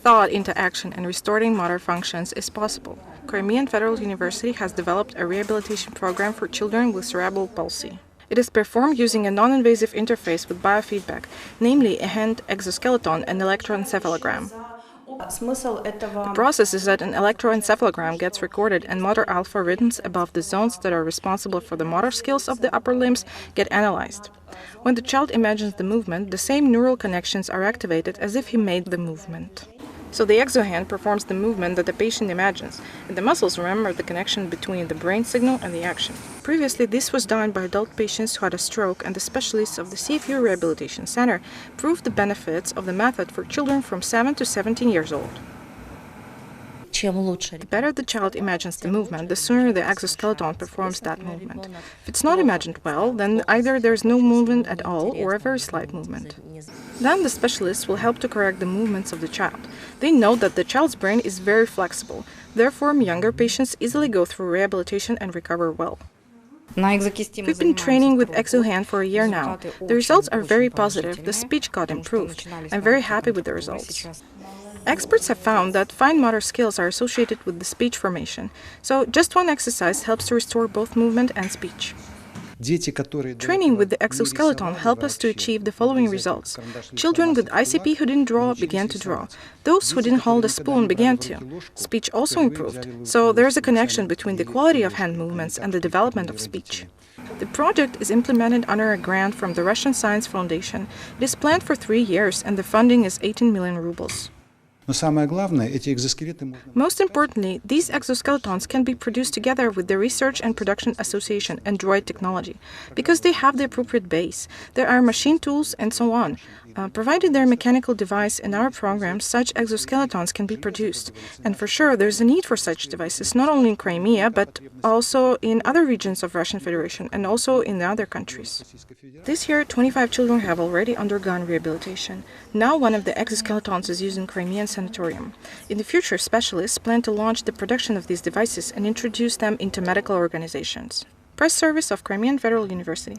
thought into action and restoring motor functions is possible. Crimean Federal University has developed a rehabilitation program for children with cerebral palsy. It is performed using a non-invasive interface with biofeedback, namely a hand exoskeleton and electroencephalogram. The process is that an electroencephalogram gets recorded and motor algorithms above the zones that are responsible for the motor skills of the upper limbs get analyzed. When the child imagines the movement, the same neural connections are activated as if he made the movement. So the exohand performs the movement that the patient imagines, and the muscles remember the connection between the brain signal and the action. Previously, this was done by adult patients who had a stroke, and the specialists of the CFU Rehabilitation Center proved the benefits of the method for children from 7 to 17 years old. The better the child imagines the movement, the sooner the exoskeleton performs that movement. If it's not imagined well, then either there's no movement at all or a very slight movement. Then the specialists will help to correct the movements of the child. They know that the child's brain is very flexible, therefore younger patients easily go through rehabilitation and recover well. We've been training with exohand for a year now. The results are very positive. The speech got improved. I'm very happy with the results. Experts have found that fine motor skills are associated with the speech formation, so just one exercise helps to restore both movement and speech. Training with the exoskeleton helped us to achieve the following results. Children with ICP who didn't draw began to draw. Those who didn't hold a spoon began to. Speech also improved, so there is a connection between the quality of hand movements and the development of speech. The project is implemented under a grant from the Russian Science Foundation. It is planned for 3 years and the funding is 18 million rubles. Most importantly, these exoskeletons can be produced together with the Research and Production Association and Droid Technology, because they have the appropriate base. There are machine tools and so on. Provided their mechanical device in our program, such exoskeletons can be produced. And for sure, there's a need for such devices, not only in Crimea, but also in other regions of Russian Federation and also in other countries. This year, 25 children have already undergone rehabilitation. Now one of the exoskeletons is used in Crimean sanatorium. In the future, specialists plan to launch the production of these devices and introduce them into medical organizations. Press service of Crimean Federal University.